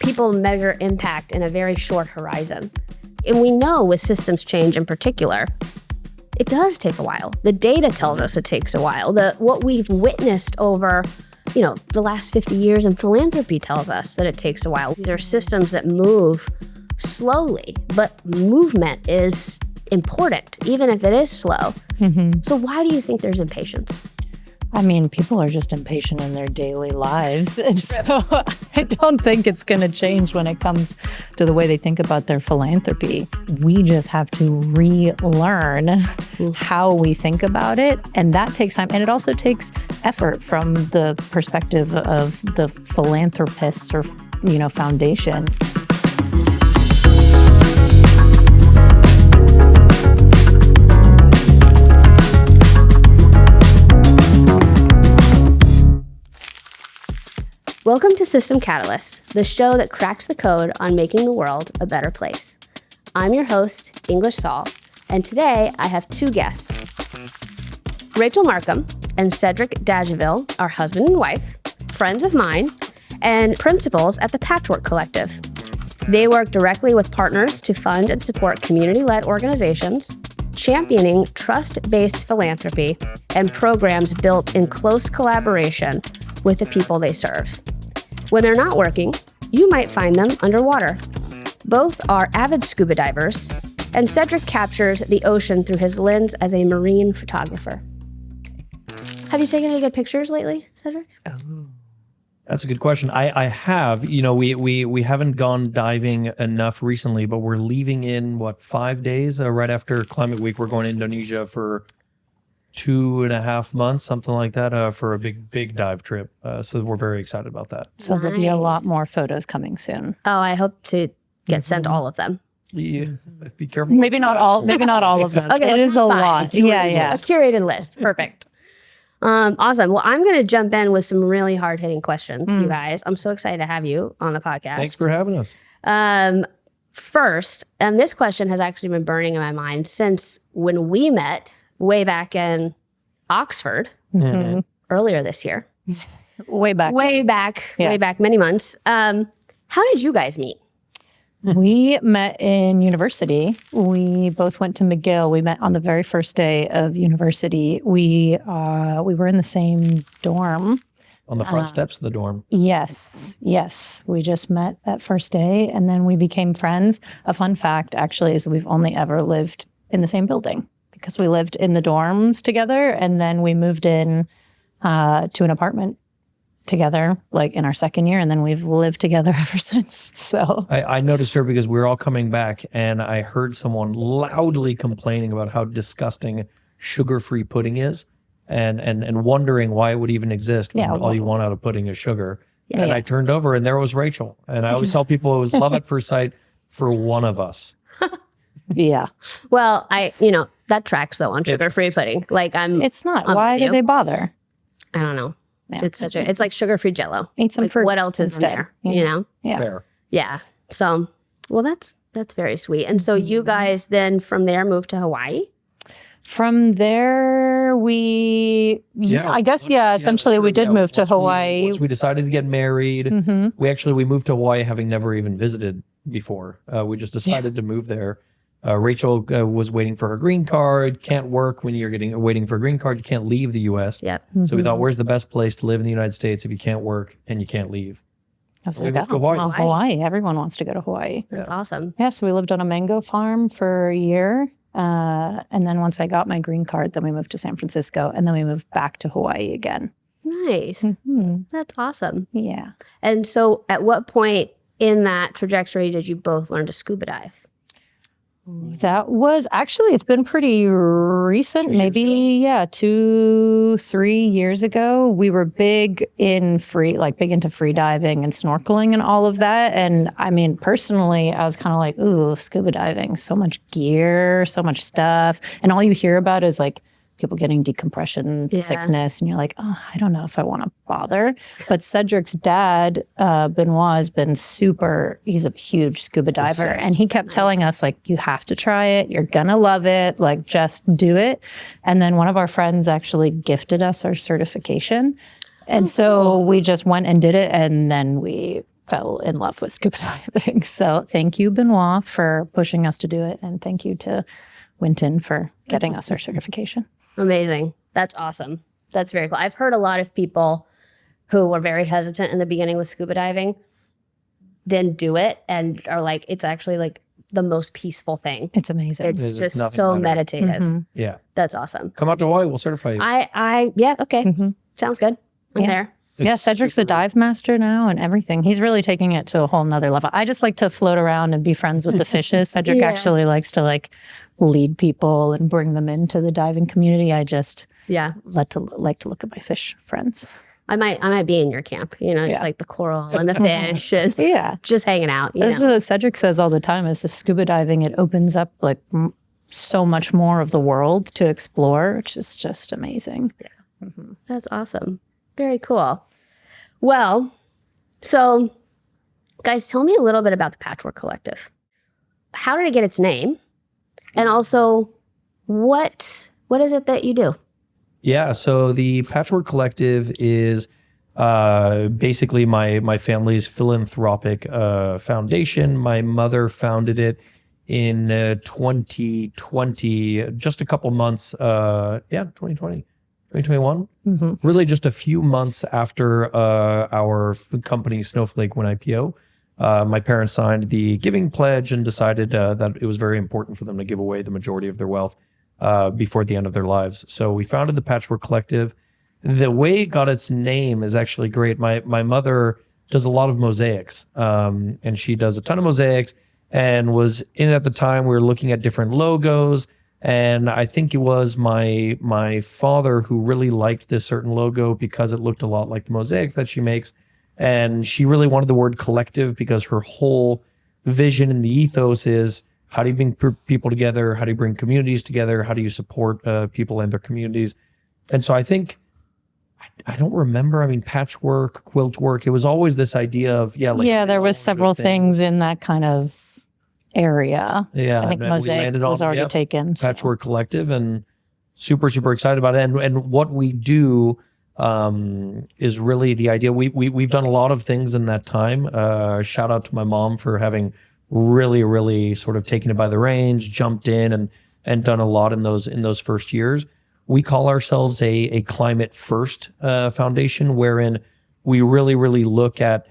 people measure impact in a very short horizon. And we know with systems change in particular, it does take a while. The data tells us it takes a while. What we've witnessed over, the last 50 years in philanthropy tells us that it takes a while. These are systems that move slowly, but movement is important, even if it is slow. Mm-hmm. So why do you think there's impatience? I mean, people are just impatient in their daily lives. And so I don't think it's going to change when it comes to the way they think about their philanthropy. We just have to relearn how we think about it. And that takes time. And it also takes effort from the perspective of the philanthropists or, foundation. Welcome to System Catalyst, the show that cracks the code on making the world a better place. I'm your host, English Sall, and today I have two guests. Rachel Markham and Cedric Dageville are husband and wife, friends of mine, and principals at the Patchwork Collective. They work directly with partners to fund and support community-led organizations, championing trust-based philanthropy and programs built in close collaboration with the people they serve. When they're not working, you might find them underwater. Both are avid scuba divers, and Cedric captures the ocean through his lens as a marine photographer. Have you taken any good pictures lately, Cedric? Oh, that's a good question. I have. We haven't gone diving enough recently, but we're leaving in 5 days right after Climate Week. We're going to Indonesia for 2.5 months, something like that, for a big dive trip. So we're very excited about that. So There'll be a lot more photos coming soon. Oh, I hope to get sent all of them. Yeah, be careful. Maybe not all of them. Okay, it is a lot. Yeah. A curated list. Perfect. Awesome. Well, I'm going to jump in with some really hard-hitting questions, you guys. I'm so excited to have you on the podcast. Thanks for having us. First, and this question has actually been burning in my mind since when we met way back in Oxford earlier this year. Way back, many months. How did you guys meet? We met in university. We both went to McGill. We met on the very first day of university. We were in the same dorm. On the front steps of the dorm. Yes. We just met that first day, and then we became friends. A fun fact, actually, is that we've only ever lived in the same building, because we lived in the dorms together, and then we moved in to an apartment together, like in our second year, and then we've lived together ever since. So I noticed her because we were all coming back, and I heard someone loudly complaining about how disgusting sugar-free pudding is, and wondering why it would even exist when all you want out of pudding is sugar. Yeah. And I turned over, and there was Rachel. And I always tell people it was love at first sight for one of us. Yeah. Well, that tracks though on sugar-free pudding. It's not. Why do they bother? I don't know. Yeah. It's like sugar-free Jell-O. Eat some fruit. What else is instead. there? Yeah. Fair. Yeah. So, well, that's very sweet. And so you guys then from there moved to Hawaii? From there, essentially we did move to Hawaii. Once we decided to get married, we moved to Hawaii having never even visited before. We just decided to move there. Rachel was waiting for her green card. Can't work when you're waiting for a green card. You can't leave the U.S. Yep. So we thought, where's the best place to live in the United States if you can't work and you can't leave? I was like, Hawaii. Everyone wants to go to Hawaii. That's awesome. Yeah, so we lived on a mango farm for a year. And then once I got my green card, then we moved to San Francisco, and then we moved back to Hawaii again. Nice. That's awesome. Yeah. And so at what point in that trajectory did you both learn to scuba dive? That was actually, it's been pretty recent, maybe 2-3 years ago. We were big into free diving and snorkeling and all of that. And I mean, personally, I was kind of like, ooh, scuba diving, so much gear, so much stuff. And all you hear about is like people getting decompression sickness. And you're like, oh, I don't know if I want to bother. But Cedric's dad, Benoit, has been he's a huge scuba diver. Obsessed. And he kept telling us, like, you have to try it. You're going to love it. Like, just do it. And then one of our friends actually gifted us our certification. And so we just went and did it. And then we fell in love with scuba diving. So thank you, Benoit, for pushing us to do it. And thank you to Winton for getting us our certification. Amazing. That's awesome. That's very cool. I've heard a lot of people who were very hesitant in the beginning with scuba diving, then do it and are like, it's actually like the most peaceful thing. It's amazing. It's just so meditative. Mm-hmm. Yeah. That's awesome. Come out to Hawaii. We'll certify you. Yeah, okay. Mm-hmm. Sounds good. I'm there. Yeah, Cedric's a dive master now and everything. He's really taking it to a whole nother level. I just like to float around and be friends with the fishes. Cedric actually likes to like lead people and bring them into the diving community. I just like to look at my fish friends. I might be in your camp, just like the coral and the fish and just hanging out. This is what Cedric says all the time is the scuba diving, it opens up like so much more of the world to explore, which is just amazing. Yeah. Mm-hmm. That's awesome. Very cool. Well, so guys, tell me a little bit about the Patchwork Collective. How did it get its name? And also, what is it that you do? Yeah, so the Patchwork Collective is basically my family's philanthropic foundation. My mother founded it in 2020, just a couple months, 2020, 2021. Mm-hmm. Really just a few months after our company Snowflake went IPO. My parents signed the giving pledge and decided that it was very important for them to give away the majority of their wealth before the end of their lives. So we founded the Patchwork Collective. The way it got its name is actually great. My mother does a lot of mosaics, and she does a ton of mosaics and was in at the time. We were looking at different logos, and I think it was my father who really liked this certain logo because it looked a lot like the mosaics that she makes. And she really wanted the word collective because her whole vision and the ethos is, how do you bring people together? How do you bring communities together? How do you support people in their communities? And so I think, I don't remember, patchwork, quilt work, it was always this idea of, there was several things in that kind of area. Yeah. I think mosaic was already taken. Patchwork Collective, and super, super excited about it. And what we do is really the idea. We've done a lot of things in that time. Shout out to my mom for having really, really sort of taken it by the reins, jumped in and done a lot in those first years. We call ourselves a climate first foundation, wherein we really, really look at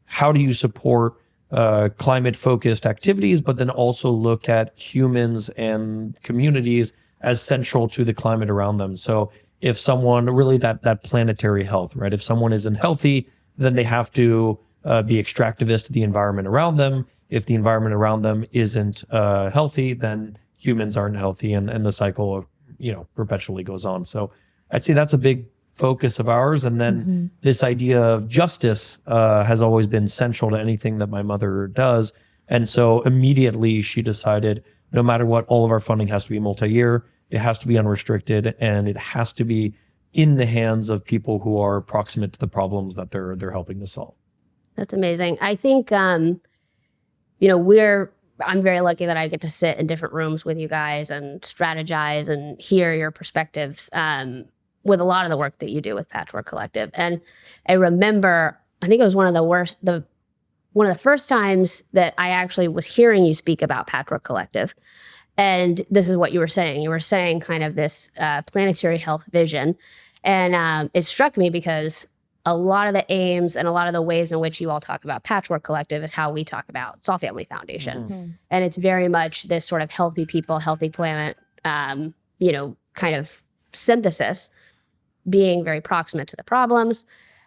how do you support climate focused activities, but then also look at humans and communities as central to the climate around them. So if someone really that planetary health, right? If someone isn't healthy, then they have to be extractivist to the environment around them. If the environment around them isn't healthy, then humans aren't healthy, and the cycle of perpetually goes on. So I'd say that's a big focus of ours. And then this idea of justice has always been central to anything that my mother does. And so immediately she decided, no matter what, all of our funding has to be multi-year. It has to be unrestricted, and it has to be in the hands of people who are proximate to the problems that they're helping to solve. That's amazing. I think, I'm very lucky that I get to sit in different rooms with you guys and strategize and hear your perspectives with a lot of the work that you do with Patchwork Collective. And I remember, I think it was one of the first times that I actually was hearing you speak about Patchwork Collective. And this is what you were saying. You were saying kind of this planetary health vision. And it struck me because a lot of the aims and a lot of the ways in which you all talk about Patchwork Collective is how we talk about Sall Family Foundation. Mm-hmm. And it's very much this sort of healthy people, healthy planet, kind of synthesis, being very proximate to the problems.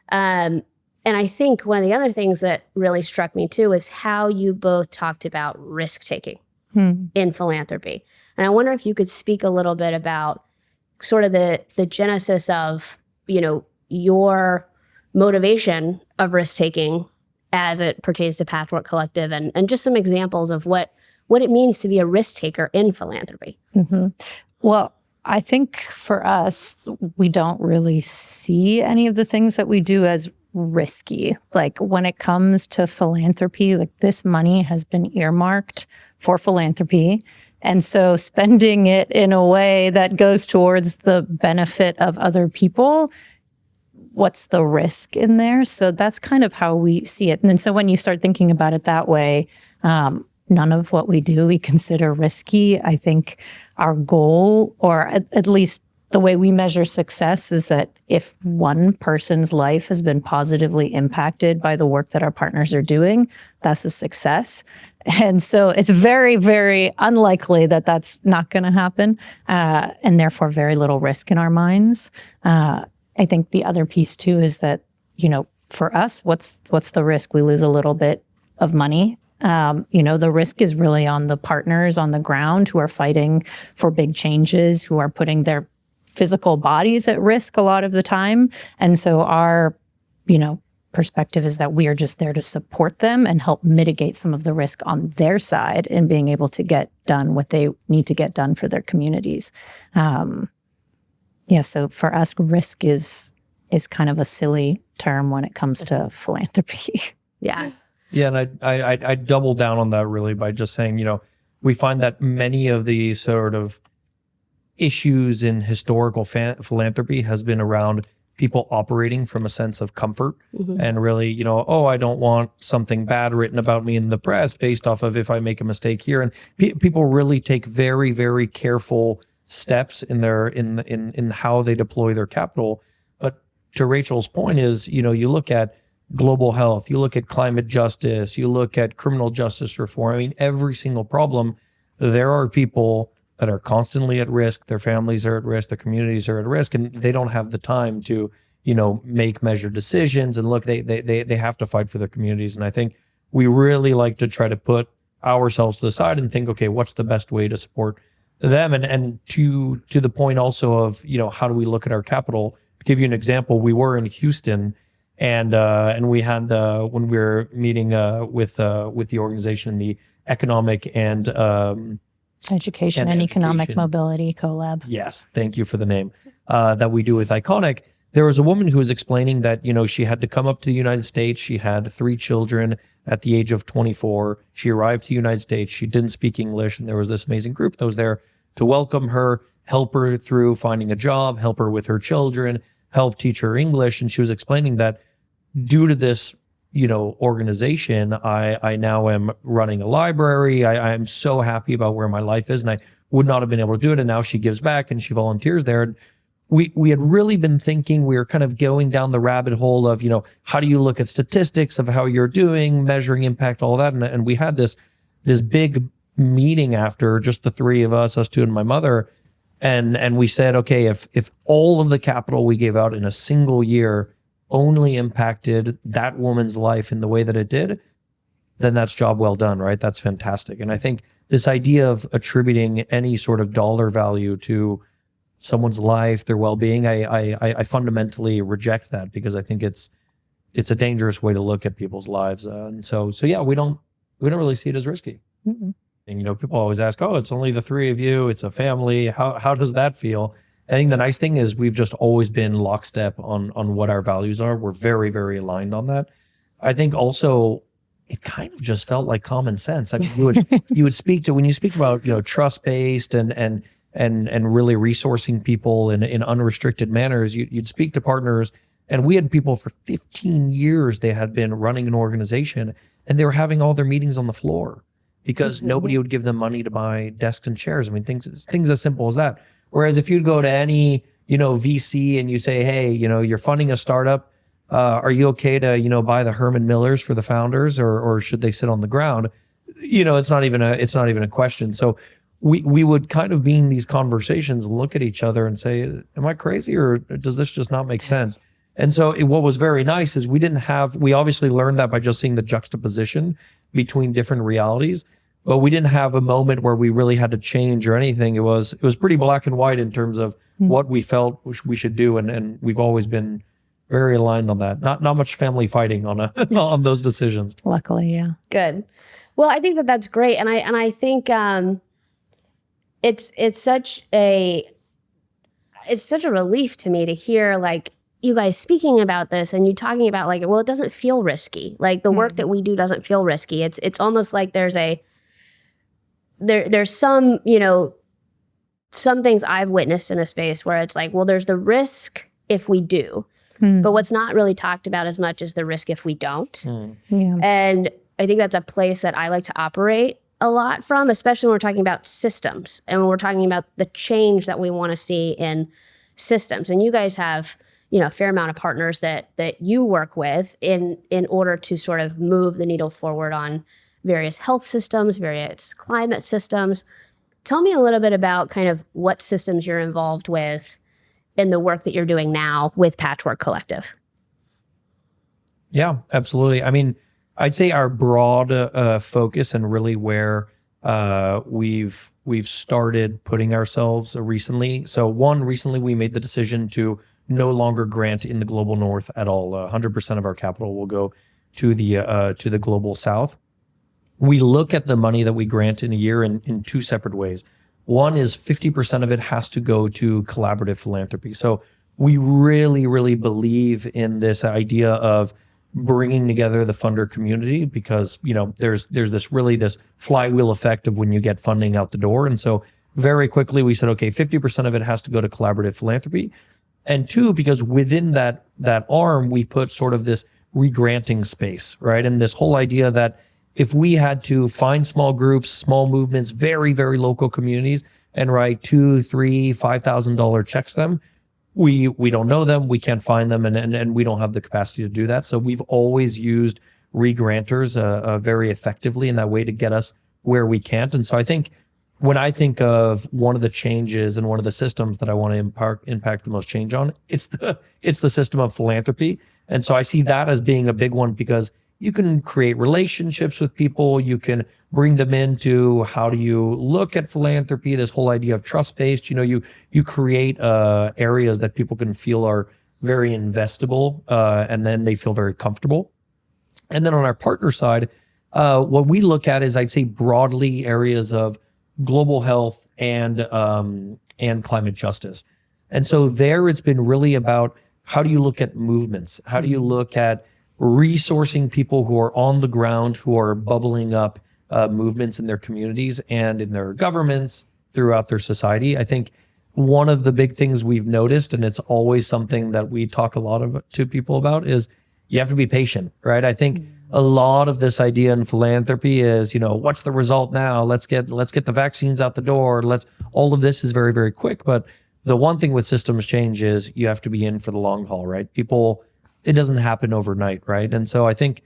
And I think one of the other things that really struck me too is how you both talked about risk-taking in philanthropy. And I wonder if you could speak a little bit about sort of the genesis of, your motivation of risk-taking as it pertains to Patchwork Collective, and just some examples of what it means to be a risk-taker in philanthropy. Mm-hmm. Well, I think for us, we don't really see any of the things that we do as risky. Like when it comes to philanthropy, like this money has been earmarked for philanthropy. And so spending it in a way that goes towards the benefit of other people, what's the risk in there? So that's kind of how we see it. And then so when you start thinking about it that way, none of what we do we consider risky. I think our goal, or at least the way we measure success, is that if one person's life has been positively impacted by the work that our partners are doing, that's a success. And so it's very, very unlikely that that's not going to happen, and therefore very little risk in our minds. I think the other piece too is that, for us, what's the risk? We lose a little bit of money. The risk is really on the partners on the ground who are fighting for big changes, who are putting their physical bodies at risk a lot of the time. And so our, perspective is that we are just there to support them and help mitigate some of the risk on their side in being able to get done what they need to get done for their communities. So for us, risk is kind of a silly term when it comes to philanthropy. Yeah. Yeah, and I double down on that really by just saying, we find that many of the sort of issues in historical philanthropy has been around people operating from a sense of comfort and really, I don't want something bad written about me in the press based off of if I make a mistake here. And people really take very, very careful steps in their in how they deploy their capital. But to Rachel's point is, you look at global health, you look at climate justice, you look at criminal justice reform. I mean, every single problem, there are people that are constantly at risk, their families are at risk, their communities are at risk, and they don't have the time to, make measured decisions. And look, they have to fight for their communities. And I think we really like to try to put ourselves to the side and think, okay, what's the best way to support them? And to the point also of, how do we look at our capital? To give you an example, we were in Houston and we had when we were meeting with the organization, the Economic and Education and Economic Mobility Collab. Yes, thank you for the name that we do with Iconic. There was a woman who was explaining that, she had to come up to the United States. She had 3 children at the age of 24. She arrived to the United States. She didn't speak English. And there was this amazing group that was there to welcome her, help her through finding a job, help her with her children, help teach her English. And she was explaining that due to this, organization, I now am running a library. I am so happy about where my life is, and I would not have been able to do it. And now she gives back and she volunteers there. And we had really been thinking, we were kind of going down the rabbit hole of, how do you look at statistics of how you're doing, measuring impact, all that. And we had this big meeting after, just the 3 of us 2 and my mother. And we said, okay, if all of the capital we gave out in a single year only impacted that woman's life in the way that it did, then that's job well done, right? That's fantastic. And I think this idea of attributing any sort of dollar value to someone's life, their well-being, I fundamentally reject that, because I think it's a dangerous way to look at people's lives. And so yeah, we don't really see it as risky. Mm-hmm. And people always ask, oh, it's only the 3 of you, it's a family. How does that feel? I think the nice thing is we've just always been lockstep on what our values are. We're very, very aligned on that. I think also it kind of just felt like common sense. I mean, you would speak to, when you speak about, trust-based and really resourcing people in unrestricted manners, you'd speak to partners, and we had people for 15 years, they had been running an organization, and they were having all their meetings on the floor because nobody would give them money to buy desks and chairs. I mean, things as simple as that. Whereas if you'd go to any, VC and you say, hey, you're funding a startup, are you okay to, buy the Herman Millers for the founders, or should they sit on the ground? It's not even a question. So we would kind of be in these conversations, look at each other and say, am I crazy, or does this just not make sense? And so what was very nice is we obviously learned that by just seeing the juxtaposition between different realities. But we didn't have a moment where we really had to change or anything. It was pretty black and white in terms of what we felt we should do, and we've always been very aligned on that. Not much family fighting on on those decisions. Luckily, yeah. Good. Well, I think that's great, and I think it's such a relief to me to hear like you guys speaking about this and you talking about like, well, it doesn't feel risky. Like the work that we do doesn't feel risky. It's almost like there's some, some things I've witnessed in a space where it's like, well, there's the risk if we do, But what's not really talked about as much is the risk if we don't. Yeah. And I think that's a place that I like to operate a lot from, especially when we're talking about systems and when we're talking about the change that we want to see in systems. And you guys have, a fair amount of partners that you work with in order to sort of move the needle forward on various health systems, various climate systems. Tell me a little bit about kind of what systems you're involved with in the work that you're doing now with Patchwork Collective. Yeah, absolutely. I mean, I'd say our broad focus and really where we've started putting ourselves recently. So recently we made the decision to no longer grant in the global north at all. 100% of our capital will go to the global south. We look at the money that we grant in a year in two separate ways. One is 50% of it has to go to collaborative philanthropy. So we really, really believe in this idea of bringing together the funder community because, there's this flywheel effect of when you get funding out the door. And so very quickly we said, okay, 50% of it has to go to collaborative philanthropy. And two, because within that arm, we put sort of this regranting space, right? And this whole idea that if we had to find small groups, small movements, very, very local communities and write $2,000, $3,000, $5,000 checks them, we don't know them, we can't find them, and we don't have the capacity to do that. So we've always used regranters very effectively in that way to get us where we can't. And so I think when I think of one of the changes and one of the systems that I want to impact the most change on, it's the system of philanthropy. And so I see that as being a big one because you can create relationships with people. You can bring them into how do you look at philanthropy, this whole idea of trust-based. You create areas that people can feel are very investable, and then they feel very comfortable. And then on our partner side, what we look at is, I'd say, broadly areas of global health and climate justice. And so there it's been really about how do you look at movements? How do you look at resourcing people who are on the ground, who are bubbling up movements in their communities and in their governments throughout their society? I think one of the big things we've noticed, and it's always something that we talk a lot to people about, is you have to be patient, right? I think a lot of this idea in philanthropy is, what's the result now? Let's get the vaccines out the door. All of this is very, very quick. But the one thing with systems change is you have to be in for the long haul, right? It doesn't happen overnight, right? And so I think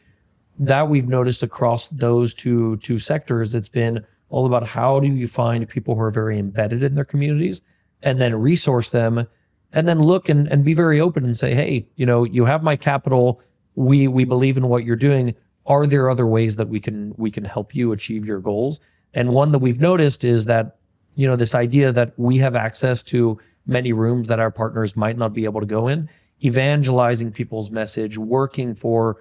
that we've noticed across those two sectors, it's been all about how do you find people who are very embedded in their communities and then resource them and then look and be very open and say, hey, you have my capital. We believe in what you're doing. Are there other ways that we can help you achieve your goals? And one that we've noticed is that, this idea that we have access to many rooms that our partners might not be able to go in, evangelizing people's message, working for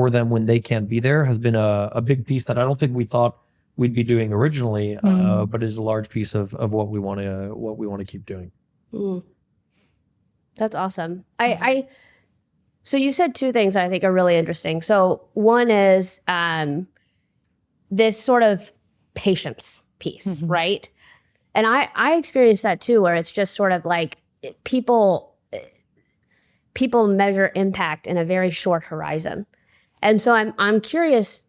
them when they can't be there has been a big piece that I don't think we thought we'd be doing originally, but is a large piece of what we want to keep doing. That's awesome. So you said two things that I think are really interesting. So one is this sort of patience piece, right? And I experienced that too, where it's just sort of like people measure impact in a very short horizon. And so I'm curious,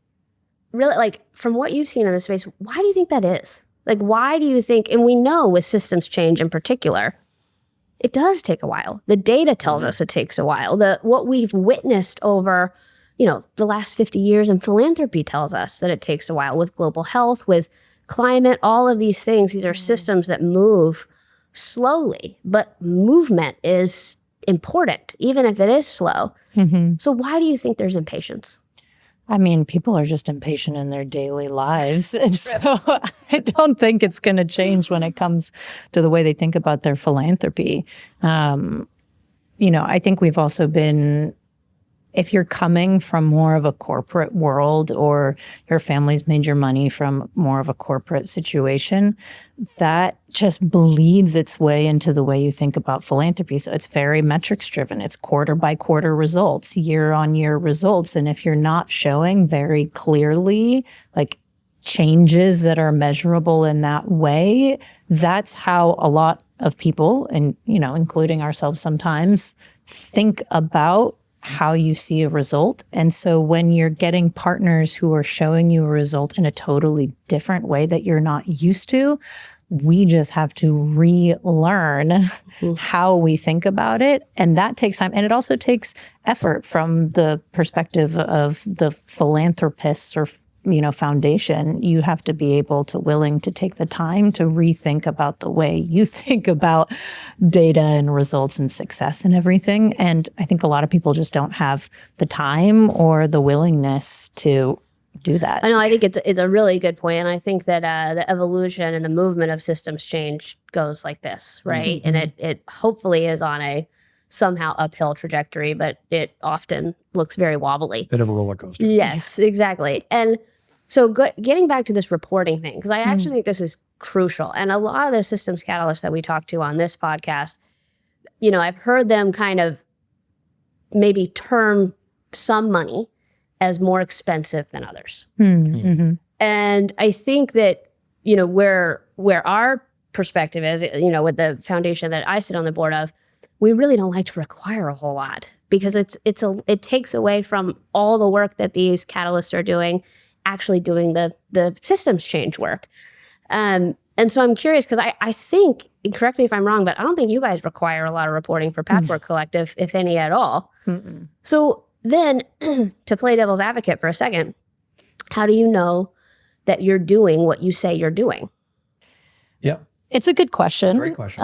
really, like, from what you've seen in this space, why do you think that is? Like, why do you think, and we know with systems change in particular, it does take a while. The data tells us it takes a while. What we've witnessed over, the last 50 years in philanthropy tells us that it takes a while with global health, with climate, all of these things. These are systems that move slowly, but movement is important, even if it is slow. So why do you think there's impatience? I mean, people are just impatient in their daily lives. And so I don't think it's going to change when it comes to the way they think about their philanthropy. I think we've also been, if you're coming from more of a corporate world or your family's made your money from more of a corporate situation, that just bleeds its way into the way you think about philanthropy. So it's very metrics driven. It's quarter by quarter results, year on year results. And if you're not showing very clearly, changes that are measurable in that way, that's how a lot of people, and, including ourselves sometimes, think about how you see a result. And so when you're getting partners who are showing you a result in a totally different way that you're not used to, we just have to relearn how we think about it. And that takes time. And it also takes effort from the perspective of the philanthropists or foundation. You have to be willing to take the time to rethink about the way you think about data and results and success and everything. And I think a lot of people just don't have the time or the willingness to do that. I know. I think it's a really good point. And I think that the evolution and the movement of systems change goes like this, right? Mm-hmm. And it hopefully is on a somehow uphill trajectory, but it often looks very wobbly. Bit of a roller coaster. Yes, exactly. And so getting back to this reporting thing, because I actually think this is crucial. And a lot of the systems catalysts that we talk to on this podcast, I've heard them kind of maybe term some money as more expensive than others. Mm-hmm. And I think that, where our perspective is, with the foundation that I sit on the board of, we really don't like to require a whole lot because it takes away from all the work that these catalysts are doing, actually doing the systems change work. And so I'm curious because I think, correct me if I'm wrong, but I don't think you guys require a lot of reporting for Patchwork Collective, if any at all. Mm-mm. So then, to play devil's advocate for a second, how do you know that you're doing what you say you're doing? Yeah. It's a good question. Great question.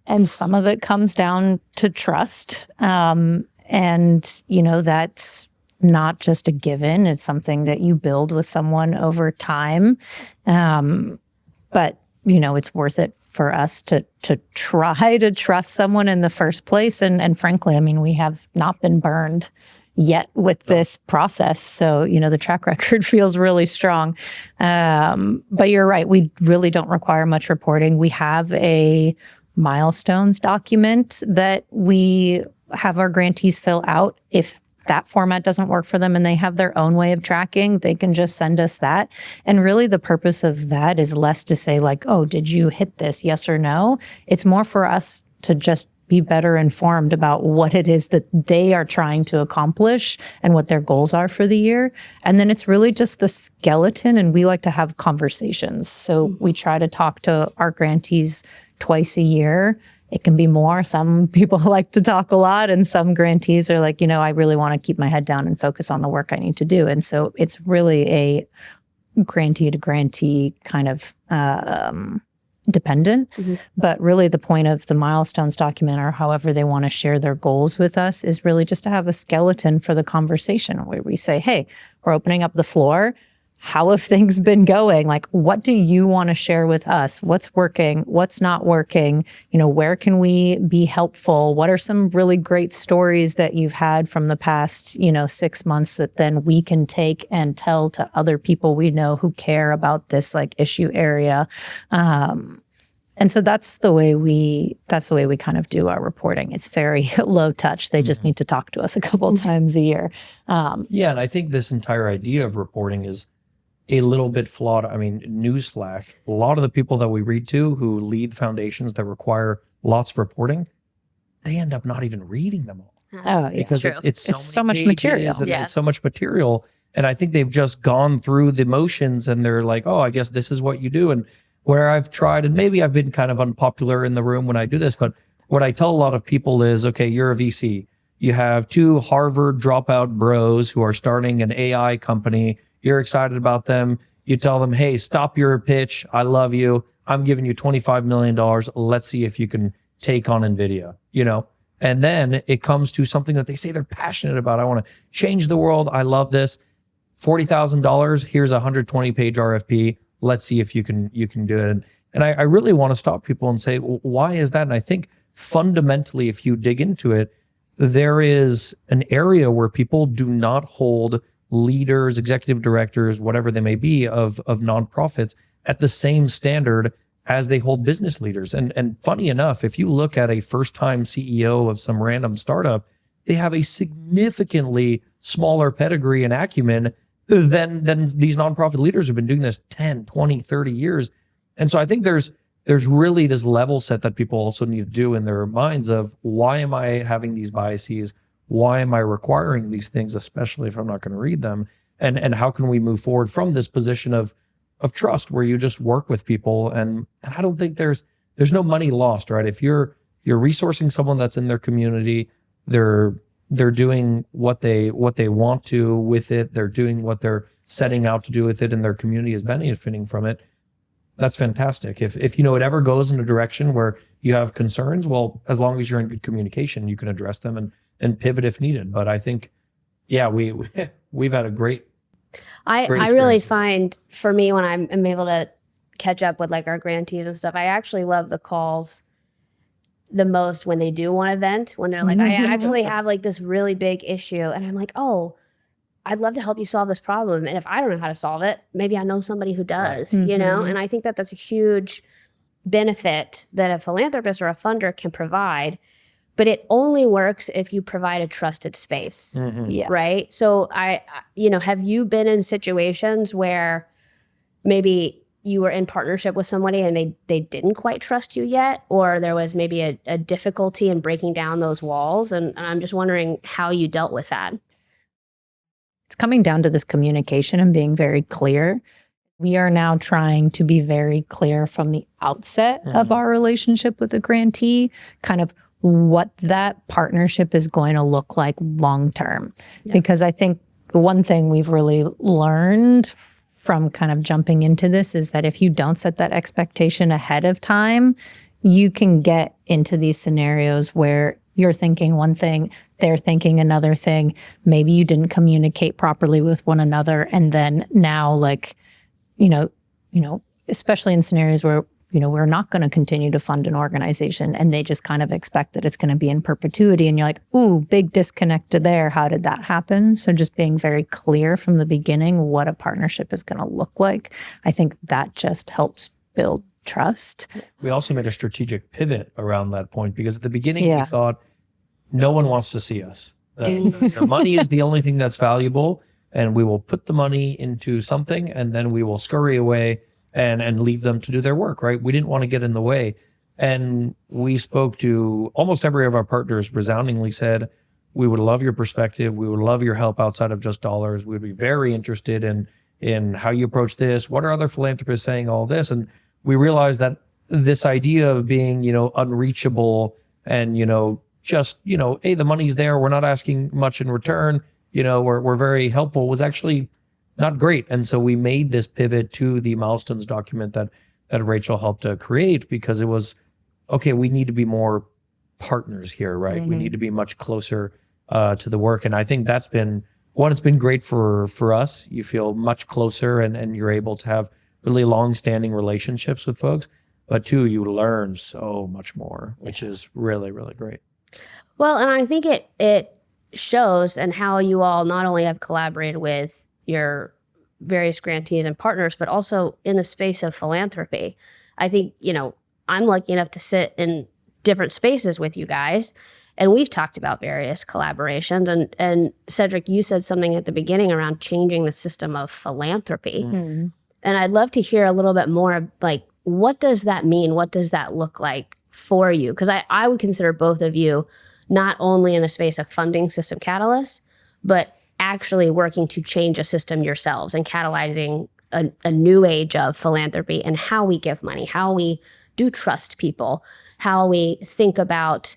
And some of it comes down to trust. And, that's not just a given. It's something that you build with someone over time. But, it's worth it for us to try to trust someone in the first place. And frankly, we have not been burned yet with this process. So, the track record feels really strong. But you're right. We really don't require much reporting. We have a milestones document that we have our grantees fill out. If that format doesn't work for them and they have their own way of tracking, they can just send us that. And really the purpose of that is less to say like, oh, did you hit this? Yes or no? It's more for us to just be better informed about what it is that they are trying to accomplish and what their goals are for the year. And then it's really just the skeleton, and we like to have conversations. So we try to talk to our grantees twice a year. It can be more. Some people like to talk a lot, and some grantees are like, I really want to keep my head down and focus on the work I need to do. And so it's really a grantee to grantee kind of dependent. Mm-hmm. But really the point of the milestones document, or however they want to share their goals with us, is really just to have a skeleton for the conversation where we say, hey, we're opening up the floor. How have things been going? Like, what do you want to share with us? What's working? What's not working? Where can we be helpful? What are some really great stories that you've had from the past, 6 months that then we can take and tell to other people we know who care about this like issue area? And so that's the way we kind of do our reporting. It's very low touch. They just need to talk to us a couple times a year. Yeah, and I think this entire idea of reporting is a little bit flawed. Newsflash, a lot of the people that we read to who lead foundations that require lots of reporting, they end up not even reading them all. Oh, yeah. Because it's so much material. And it's so much material. And I think they've just gone through the motions and they're like, oh, I guess this is what you do. And where I've tried, and maybe I've been kind of unpopular in the room when I do this, but what I tell a lot of people is, okay, you're a VC. You have two Harvard dropout bros who are starting an AI company. You're excited about them. You tell them, hey, stop your pitch. I love you. I'm giving you $25 million. Let's see if you can take on NVIDIA, And then it comes to something that they say they're passionate about. I want to change the world. I love this. $40,000. Here's a 120-page RFP. Let's see if you can do it. And I really want to stop people and say, well, why is that? And I think fundamentally, if you dig into it, there is an area where people do not hold leaders, executive directors, whatever they may be of nonprofits at the same standard as they hold business leaders. And funny enough, if you look at a first-time CEO of some random startup, they have a significantly smaller pedigree and acumen than these nonprofit leaders who've been doing this 10, 20, 30 years. And so I think there's there's really this level set that people also need to do in their minds of, why am I having these biases? Why am I requiring these things, especially if I'm not going to read them? And how can we move forward from this position of trust, where you just work with people? And I don't think there's no money lost, right? If you're resourcing someone that's in their community, they're doing what they want to with it. They're doing what they're setting out to do with it, and their community is benefiting from it. That's fantastic. If it ever goes in a direction where you have concerns, well, as long as you're in good communication, you can address them and pivot if needed. But I think, yeah, we've had a great I really find, for me, when I'm able to catch up with like our grantees and stuff, I actually love the calls the most when they do want to vent, when they're like, I actually have like this really big issue, and I'm like, oh, I'd love to help you solve this problem. And if I don't know how to solve it, maybe I know somebody who does, Right. And I think that that's a huge benefit that a philanthropist or a funder can provide, but it only works if you provide a trusted space, Yeah. right? So have you been in situations where maybe you were in partnership with somebody and they didn't quite trust you yet, or there was maybe a difficulty in breaking down those walls? And I'm just wondering how you dealt with that. It's coming down to this communication and being very clear. We are now trying to be very clear from the outset of our relationship with a grantee, kind of what that partnership is going to look like long term. Yeah. Because I think the one thing we've really learned from kind of jumping into this is that if you don't set that expectation ahead of time, you can get into these scenarios where you're thinking one thing, they're thinking another thing. Maybe you didn't communicate properly with one another. And then now, like, especially in scenarios where, we're not going to continue to fund an organization and they just kind of expect that it's going to be in perpetuity. And you're like, ooh, big disconnect there. How did that happen? So just being very clear from the beginning what a partnership is going to look like. I think that just helps build trust. We also made a strategic pivot around that point, because at the beginning we thought no one wants to see us. The money is the only thing that's valuable, and we will put the money into something and then we will scurry away and leave them to do their work, right? We didn't want to get in the way. And we spoke to almost every of our partners, resoundingly said, we would love your perspective. We would love your help outside of just dollars. We'd be very interested in how you approach this. What are other philanthropists saying, all this? And we realized that this idea of being, unreachable and, just, hey, the money's there, we're not asking much in return, we're very helpful, was actually not great. And so we made this pivot to the milestones document that Rachel helped create, because it was, okay, we need to be more partners here, right? We need to be much closer to the work. And I think that's been, one, it's been great for us. You feel much closer and you're able to have really long-standing relationships with folks. But two, you learn so much more, which is really, really great. Well, and I think it shows and how you all not only have collaborated with your various grantees and partners, but also in the space of philanthropy. I think, I'm lucky enough to sit in different spaces with you guys, and we've talked about various collaborations. And Cedric, you said something at the beginning around changing the system of philanthropy. Mm-hmm. And I'd love to hear a little bit more, like, what does that mean? What does that look like for you? Because I would consider both of you not only in the space of funding system catalysts, but actually working to change a system yourselves and catalyzing a new age of philanthropy and how we give money, how we do trust people, how we think about,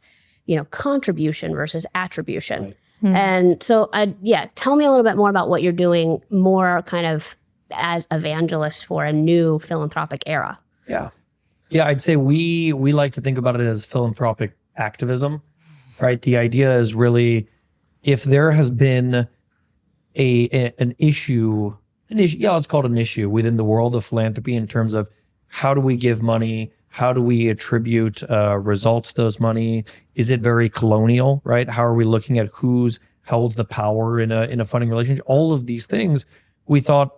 contribution versus attribution. Right. Mm-hmm. And so, tell me a little bit more about what you're doing more kind of as evangelists for a new philanthropic era. Yeah, I'd say we like to think about it as philanthropic activism, right? The idea is really, if there has been an issue, let's call it an issue within the world of philanthropy in terms of how do we give money, how do we attribute results to those money? Is it very colonial, right? How are we looking at who holds the power in a funding relationship? All of these things, we thought,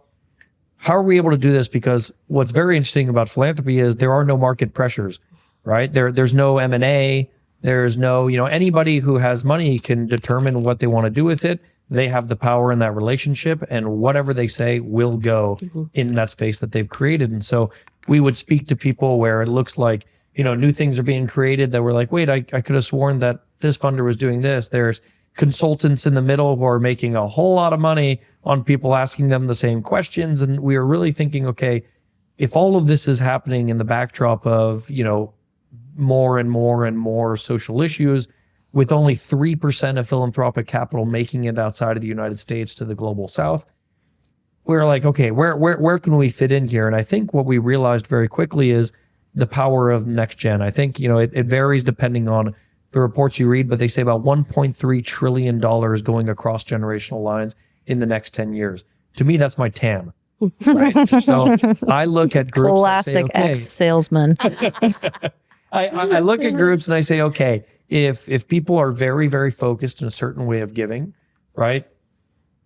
how are we able to do this? Because what's very interesting about philanthropy is there are no market pressures, right? There's no M&A. There's no, anybody who has money can determine what they want to do with it. They have the power in that relationship, and whatever they say will go in that space that they've created. And so we would speak to people where it looks like, new things are being created that we're like, wait, I could have sworn that this funder was doing this. There's consultants in the middle who are making a whole lot of money on people asking them the same questions. And we were really thinking, okay, if all of this is happening in the backdrop of, more and more and more social issues, with only 3% of philanthropic capital making it outside of the United States to the global South, we're like, okay, where can we fit in here? And I think what we realized very quickly is the power of next gen. I think, it varies depending on the reports you read, but they say about $1.3 trillion going across generational lines in the next 10 years. To me, that's my TAM. Right? So I look at groups. Classic ex-salesman. I look at groups and I say, okay, if people are very, very focused in a certain way of giving, right?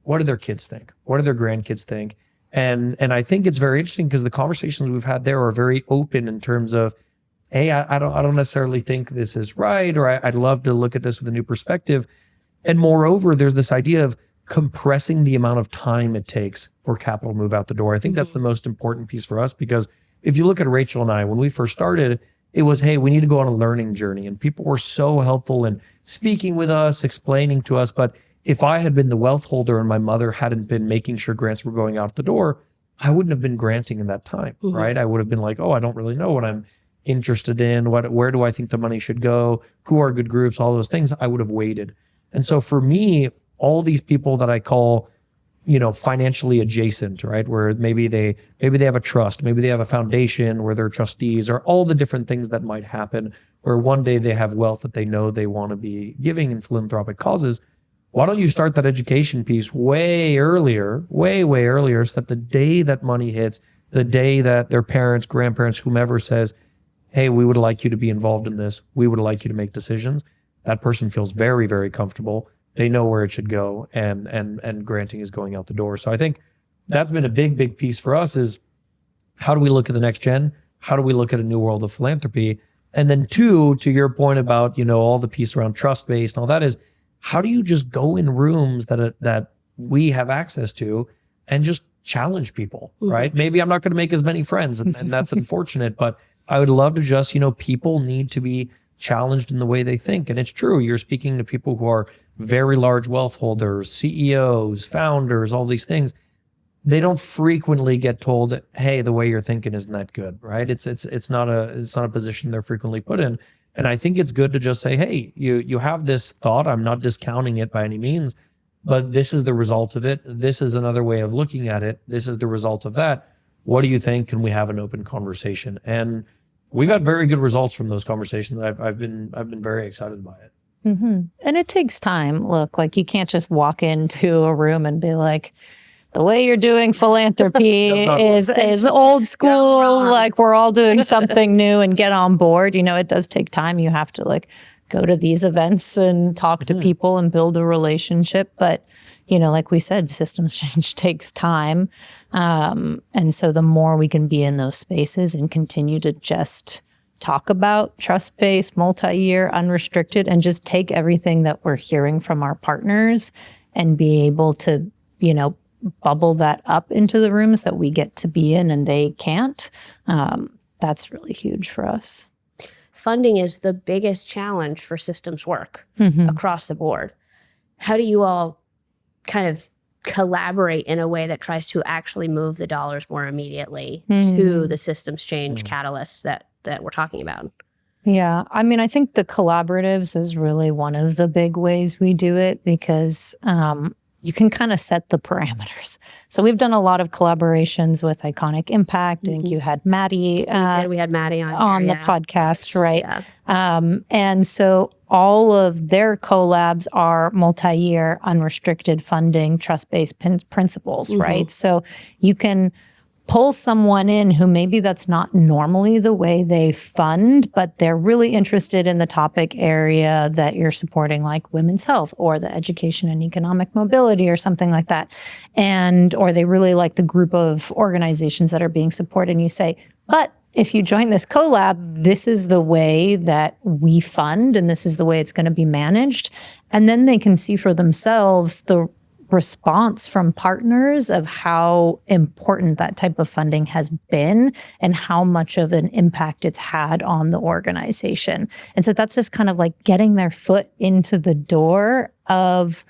What do their kids think? What do their grandkids think? And I think it's very interesting because the conversations we've had there are very open in terms of, hey, I don't necessarily think this is right, or I'd love to look at this with a new perspective. And moreover, there's this idea of compressing the amount of time it takes for capital to move out the door. I think that's the most important piece for us, because if you look at Rachel and I, when we first started, it was, hey, we need to go on a learning journey. And people were so helpful in speaking with us, explaining to us. But if I had been the wealth holder and my mother hadn't been making sure grants were going out the door, I wouldn't have been granting in that time, right? I would have been like, oh, I don't really know what I'm interested in. Where do I think the money should go? Who are good groups? All those things. I would have waited. And so for me, all these people that I call, financially adjacent, right? Where maybe they have a trust, maybe they have a foundation where they're trustees, or all the different things that might happen, where one day they have wealth that they know they want to be giving in philanthropic causes. Why don't you start that education piece way earlier, way earlier, so that the day that money hits, the day that their parents, grandparents, whomever says, hey, we would like you to be involved in this, we would like you to make decisions, that person feels very, very comfortable. They know where it should go, and granting is going out the door. So I think that's been a big piece for us, is how do we look at the next gen? How do we look at a new world of philanthropy? And then two, to your point about, all the piece around trust-based and all that, is how do you just go in rooms that we have access to and just challenge people, right? Maybe I'm not going to make as many friends, and that's unfortunate, but I would love to just, people need to be challenged in the way they think. And it's true. You're speaking to people who are very large wealth holders, CEOs, founders, all these things. They don't frequently get told, hey, the way you're thinking isn't that good, right? It's not a position they're frequently put in. And I think it's good to just say, hey, you have this thought. I'm not discounting it by any means, but this is the result of it. This is another way of looking at it. This is the result of that. What do you think? Can we have an open conversation? And we've had very good results from those conversations. I've been very excited by it. Mm-hmm. And it takes time. Look, like you can't just walk into a room and be like, the way you're doing philanthropy is old school. Like we're all doing something new and get on board. It does take time. You have to like go to these events and talk to people and build a relationship. But, like we said, systems change takes time. And so the more we can be in those spaces and continue to just talk about trust-based, multi-year, unrestricted, and just take everything that we're hearing from our partners and be able to, bubble that up into the rooms that we get to be in and they can't. That's really huge for us. Funding is the biggest challenge for systems work across the board. How do you all kind of collaborate in a way that tries to actually move the dollars more immediately to the systems change catalysts that we're talking about? Yeah. I mean, I think the collaboratives is really one of the big ways we do it, because you can kind of set the parameters. So we've done a lot of collaborations with Iconic Impact. I think you had Maddie. We had Maddie on the podcast, right? Yeah. And so all of their collabs are multi-year, unrestricted funding, trust-based principles, right? So you can pull someone in who maybe that's not normally the way they fund, but they're really interested in the topic area that you're supporting, like women's health or the education and economic mobility or something like that. Or they really like the group of organizations that are being supported. And you say, but if you join this collab, this is the way that we fund and this is the way it's going to be managed. And then they can see for themselves the response from partners of how important that type of funding has been and how much of an impact it's had on the organization. And so that's just kind of like getting their foot into the door of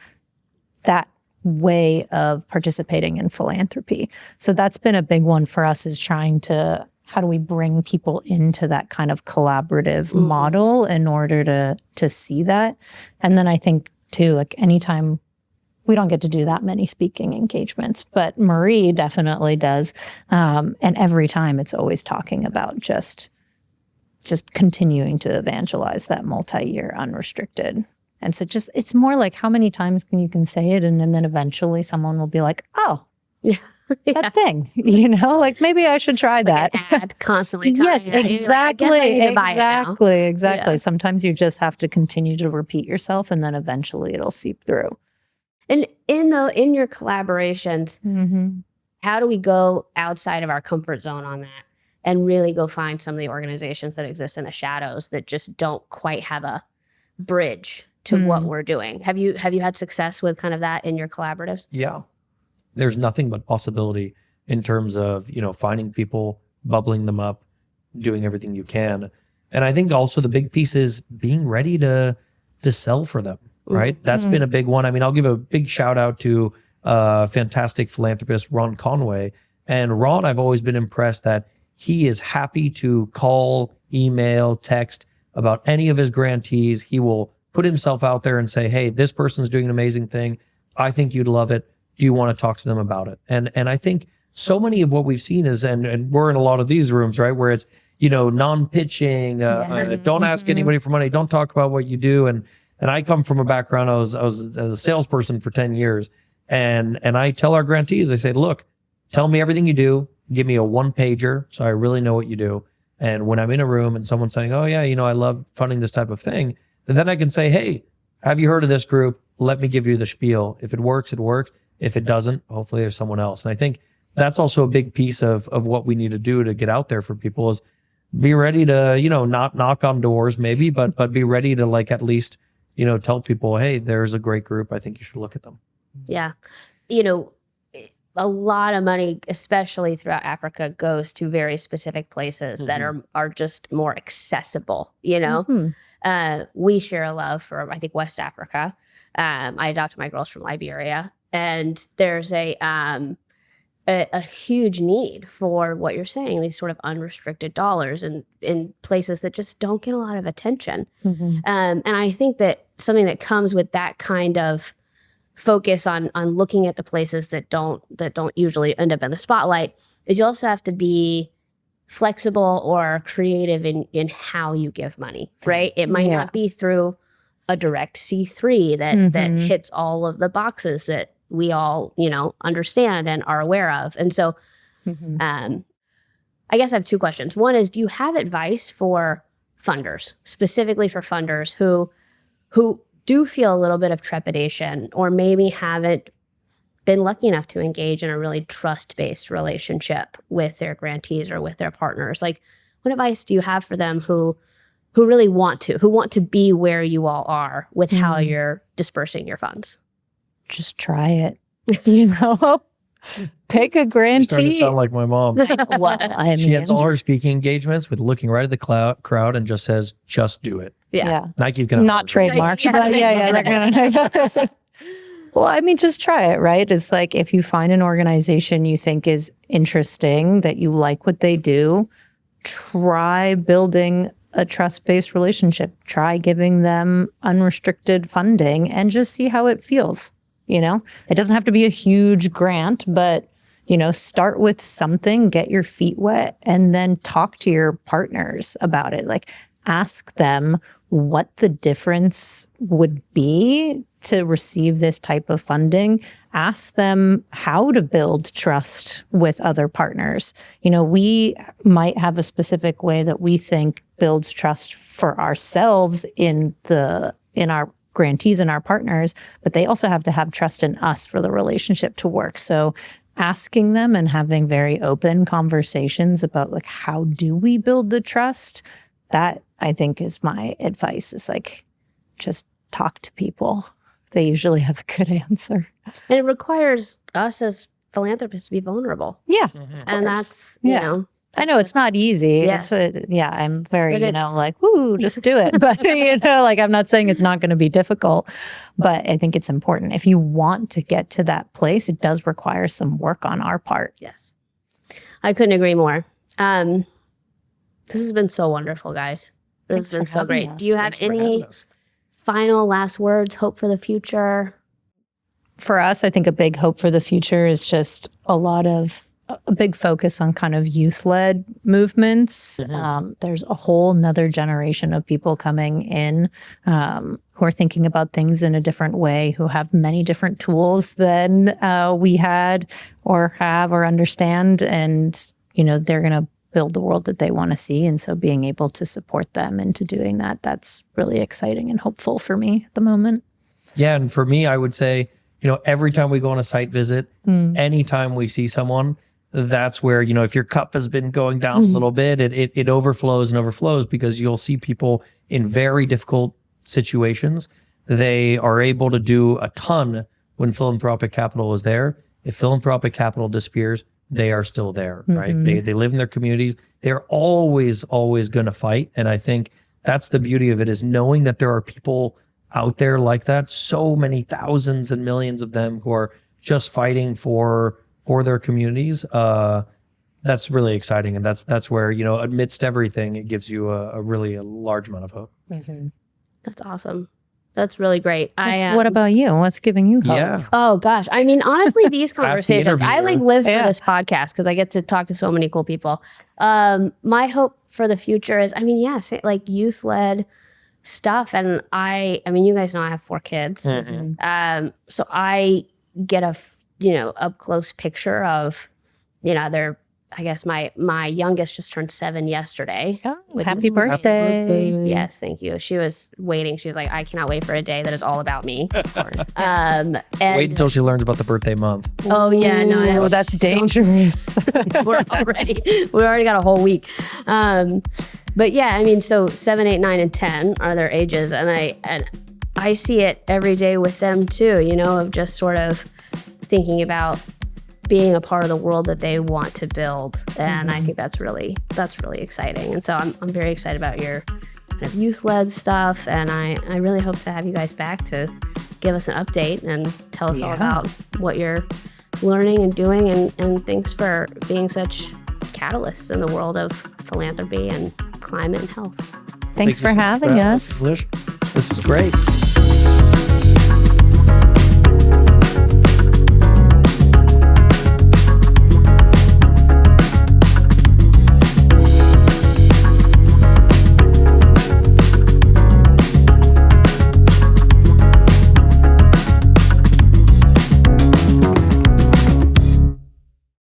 that way of participating in philanthropy. So that's been a big one for us, is trying to, how do we bring people into that kind of collaborative model in order to see that? And then I think too, like anytime, we don't get to do that many speaking engagements, but Marie definitely does. And every time it's always talking about just continuing to evangelize that multi-year unrestricted. And so it's more like, how many times you can say it, and then eventually someone will be like, oh, that thing, like maybe I should try that. Like an ad constantly. Yes, exactly. Exactly. Yeah. Sometimes you just have to continue to repeat yourself, and then eventually it'll seep through. And in your collaborations, how do we go outside of our comfort zone on that and really go find some of the organizations that exist in the shadows that just don't quite have a bridge to what we're doing? Have you had success with kind of that in your collaboratives? Yeah. There's nothing but possibility in terms of, finding people, bubbling them up, doing everything you can. And I think also the big piece is being ready to sell for them, right? That's been a big one. I mean, I'll give a big shout out to fantastic philanthropist, Ron Conway. And Ron, I've always been impressed that he is happy to call, email, text about any of his grantees. He will put himself out there and say, hey, this person's doing an amazing thing. I think you'd love it. Do you want to talk to them about it? And I think so many of what we've seen is, and we're in a lot of these rooms, right, where it's, non-pitching, don't ask anybody for money, don't talk about what you do. And I come from a background, I was a salesperson for 10 years. And I tell our grantees, I say, look, tell me everything you do. Give me a one-pager so I really know what you do. And when I'm in a room and someone's saying, oh yeah, I love funding this type of thing, then I can say, hey, have you heard of this group? Let me give you the spiel. If it works, it works. If it doesn't, hopefully there's someone else. And I think that's also a big piece of what we need to do to get out there for people, is be ready to, not knock on doors maybe, but be ready to at least, tell people, hey, there's a great group. I think you should look at them. Yeah. A lot of money, especially throughout Africa, goes to very specific places that are just more accessible, We share a love for, I think, West Africa. I adopted my girls from Liberia. And there's a huge need for what you're saying, these sort of unrestricted dollars in places that just don't get a lot of attention. And I think that something that comes with that kind of focus on looking at the places that don't usually end up in the spotlight is you also have to be flexible or creative in how you give money, right? It might not be through a direct C3 that hits all of the boxes that we all, understand and are aware of. And so I guess I have two questions. One is, do you have advice for funders, specifically for funders who do feel a little bit of trepidation or maybe haven't been lucky enough to engage in a really trust-based relationship with their grantees or with their partners? Like, what advice do you have for them who really want to be where you all are with how you're dispersing your funds? Just try it, pick a grantee. You're starting to sound like my mom. Well, she ends all her speaking engagements with looking right at the crowd and just says, just do it. Yeah. Nike's going to not trademarked, but yeah. Well, just try it, right? It's like, if you find an organization you think is interesting, that you like what they do, try building a trust-based relationship. Try giving them unrestricted funding and just see how it feels. It doesn't have to be a huge grant, but, start with something, get your feet wet, and then talk to your partners about it. Like, ask them what the difference would be to receive this type of funding. Ask them how to build trust with other partners. We might have a specific way that we think builds trust for ourselves in our grantees and our partners, but they also have to have trust in us for the relationship to work. So asking them and having very open conversations about how do we build the trust, that I think is my advice, is just talk to people. They usually have a good answer. And it requires us as philanthropists to be vulnerable. Yeah. And that's, you know. I know it's not easy. Yeah. I'm very, like, woo, just do it. But, like, I'm not saying it's not going to be difficult, but I think it's important. If you want to get to that place, it does require some work on our part. Yes. I couldn't agree more. This has been so wonderful, guys. This has been so great. Do you have any final last words, hope for the future? For us, I think a big hope for the future is just a big focus on kind of youth-led movements. There's a whole nother generation of people coming in who are thinking about things in a different way, who have many different tools than we had or have or understand. And, they're going to build the world that they want to see. And so being able to support them into doing that, that's really exciting and hopeful for me at the moment. Yeah. And for me, I would say, every time we go on a site visit, anytime we see someone, that's where, if your cup has been going down a little bit, it overflows and overflows, because you'll see people in very difficult situations. They are able to do a ton when philanthropic capital is there. If philanthropic capital disappears, they are still there, right? They live in their communities. They're always going to fight. And I think that's the beauty of it, is knowing that there are people out there like that, so many thousands and millions of them who are just fighting for their communities. That's really exciting. And that's where, amidst everything, it gives you a really large amount of hope. That's awesome. That's really great. What about you? What's giving you hope? Yeah. Oh gosh. I mean, honestly, these conversations, I live for this podcast because I get to talk to so many cool people. My hope for the future is, like youth-led stuff. And you guys know I have 4 kids. So I get a up close picture of, I guess my youngest just turned 7 yesterday. Oh, happy birthday. Yes, thank you. She was waiting. She's like, I cannot wait for a day that is all about me. And wait until she learns about the birthday month. Oh yeah, no, that's dangerous. we already got a whole week. But yeah, so 7, 8, 9, and 10 are their ages, and I see it every day with them too, of just sort of thinking about being a part of the world that they want to build. And I think that's really exciting. And so I'm very excited about your kind of youth-led stuff. And I really hope to have you guys back to give us an update and tell us all about what you're learning and doing. And thanks for being such catalysts in the world of philanthropy and climate and health. Thanks for having us. This is great.